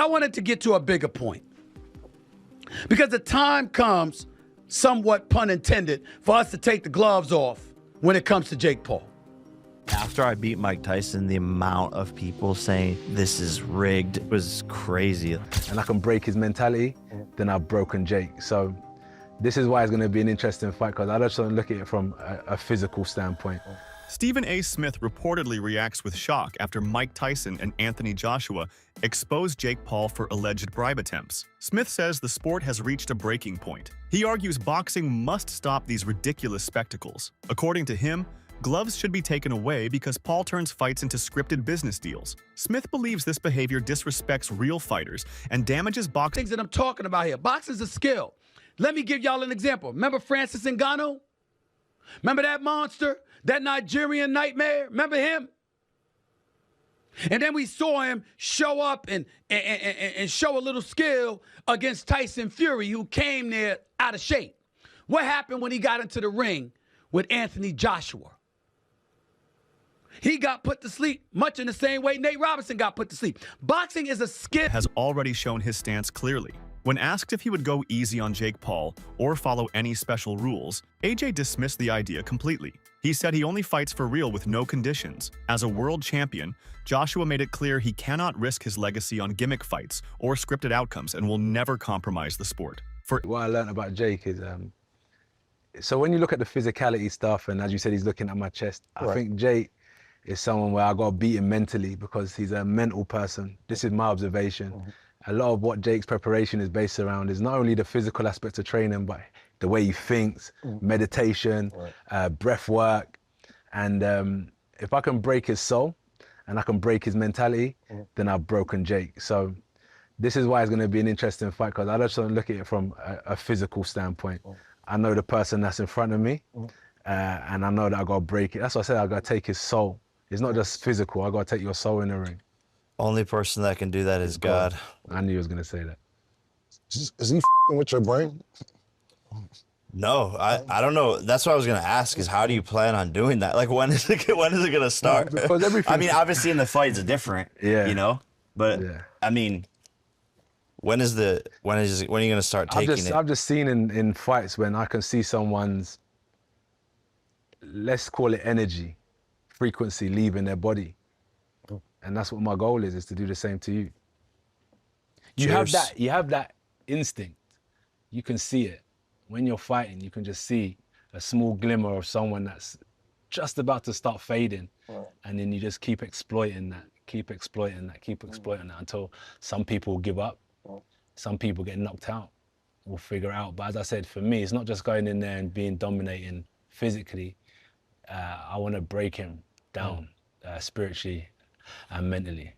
I wanted to get to a bigger point. Because the time comes, somewhat pun intended, for us to take the gloves off when it comes to Jake Paul. After I beat Mike Tyson, the amount of people saying this is rigged was crazy. And I can break his mentality, then I've broken Jake. So this is why it's going to be an interesting fight, because I just don't look at it from a physical standpoint. Stephen A. Smith reportedly reacts with shock after Mike Tyson and Anthony Joshua exposed Jake Paul for alleged bribe attempts. Smith says the sport has reached a breaking point. He argues boxing must stop these ridiculous spectacles. According to him, gloves should be taken away because Paul turns fights into scripted business deals. Smith believes this behavior disrespects real fighters and damages boxing. Things that I'm talking about here. Boxing's a skill. Let me give y'all an example. Remember Francis Ngannou? Remember that monster? That Nigerian nightmare? Remember him? And then we saw him show up and show a little skill against Tyson Fury, who came there out of shape. What happened when he got into the ring with Anthony Joshua? He got put to sleep much in the same way Nate Robinson got put to sleep. Boxing is a skill. Has already shown his stance clearly. When asked if he would go easy on Jake Paul or follow any special rules, AJ dismissed the idea completely. He said he only fights for real with no conditions. As a world champion, Joshua made it clear he cannot risk his legacy on gimmick fights or scripted outcomes and will never compromise the sport. What I learned about Jake is, so when you look at the physicality stuff, and as you said, he's looking at my chest, I think Jake is someone where I got to beat him mentally because he's a mental person. This is my observation. A lot of what Jake's preparation is based around is not only the physical aspects of training, but the way he thinks, meditation, breath work. And if I can break his soul and I can break his mentality, then I've broken Jake. So this is why it's going to be an interesting fight, because I just don't look at it from a physical standpoint. I know the person that's in front of me, and I know that I got to break it. That's why I said I got to take his soul. It's not just physical. I got to take your soul in the ring. Only person that can do that is God. I knew he was going to say that. Is he f***ing with your brain? No, I don't know. That's what I was going to ask, is how do you plan on doing that? Like, when is it going to start? Because everything... I mean, obviously in the fights it's different, you know? But, I mean, when are you going to start taking it? I've just seen in fights when I can see someone's, let's call it energy, frequency leaving their body. And that's what my goal is to do the same to you. You have that instinct. You can see it. When you're fighting, you can just see a small glimmer of someone that's just about to start fading. And then you just keep exploiting that, keep exploiting that until some people give up. Some people get knocked out. We'll figure it out. But as I said, for me, it's not just going in there and being dominating physically. I want to break him down spiritually and mentally.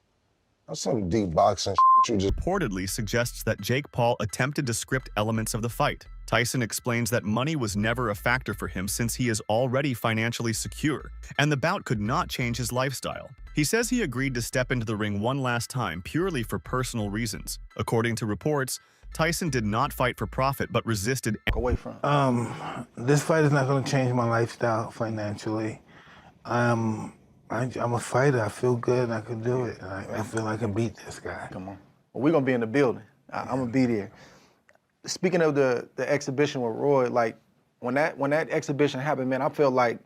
That's some deep boxing shit you just... Reportedly suggests that Jake Paul attempted to script elements of the fight. Tyson explains that money was never a factor for him since he is already financially secure, and the bout could not change his lifestyle. He says he agreed to step into the ring one last time purely for personal reasons. According to reports, Tyson did not fight for profit but resisted away from. This fight is not going to change my lifestyle financially. I'm a fighter. I feel good. I can do it. I feel I can beat this guy. Come on. Well, we're going to be in the building. I'm going to be there. Speaking of the exhibition with Roy, like, when that exhibition happened, man, I felt like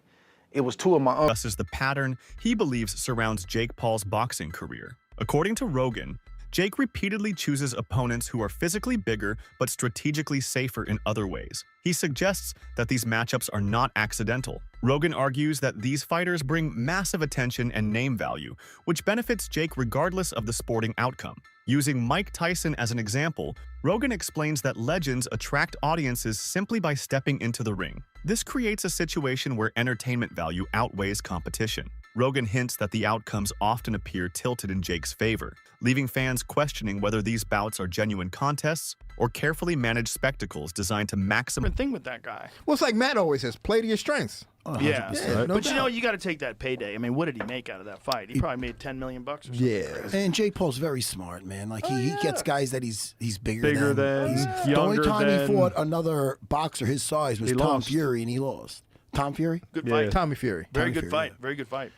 it was two of my own. Discusses the pattern he believes surrounds Jake Paul's boxing career. According to Rogan, Jake repeatedly chooses opponents who are physically bigger but strategically safer in other ways. He suggests that these matchups are not accidental. Rogan argues that these fighters bring massive attention and name value, which benefits Jake regardless of the sporting outcome. Using Mike Tyson as an example, Rogan explains that legends attract audiences simply by stepping into the ring. This creates a situation where entertainment value outweighs competition. Rogan hints that the outcomes often appear tilted in Jake's favor, leaving fans questioning whether these bouts are genuine contests or carefully managed spectacles designed to maximize. Thing with that guy. Well, it's like Matt always says, play to your strengths. Yeah, no but doubt. you know, you got to take that payday. I mean, what did he make out of that fight? He probably made $10 million or something. Yeah, and Jake Paul's very smart, man. Like he gets guys that he's bigger than, the only time than, he fought another boxer his size was Tom Fury, and he lost. Tom Fury, good fight. Tommy Fury, Very good fight. Very good fight.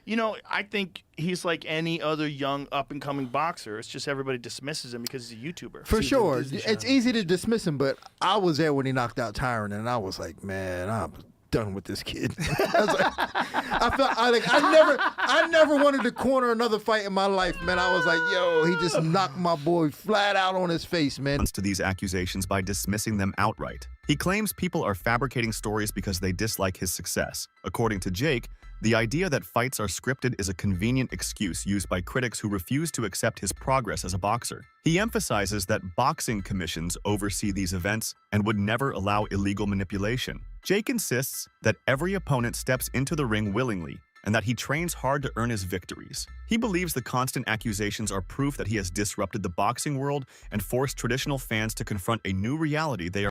You know, I think he's like any other young up-and-coming boxer. It's just everybody dismisses him because he's a YouTuber. For sure. It's easy to dismiss him, but I was there when he knocked out Tyron, and I was like, man, I'm done with this kid. I never wanted to corner another fight in my life, man. I was like, yo, he just knocked my boy flat out on his face, man. To these accusations by dismissing them outright. He claims people are fabricating stories because they dislike his success. According to Jake, the idea that fights are scripted is a convenient excuse used by critics who refuse to accept his progress as a boxer. He emphasizes that boxing commissions oversee these events and would never allow illegal manipulation. Jake insists that every opponent steps into the ring willingly and that he trains hard to earn his victories. He believes the constant accusations are proof that he has disrupted the boxing world and forced traditional fans to confront a new reality they are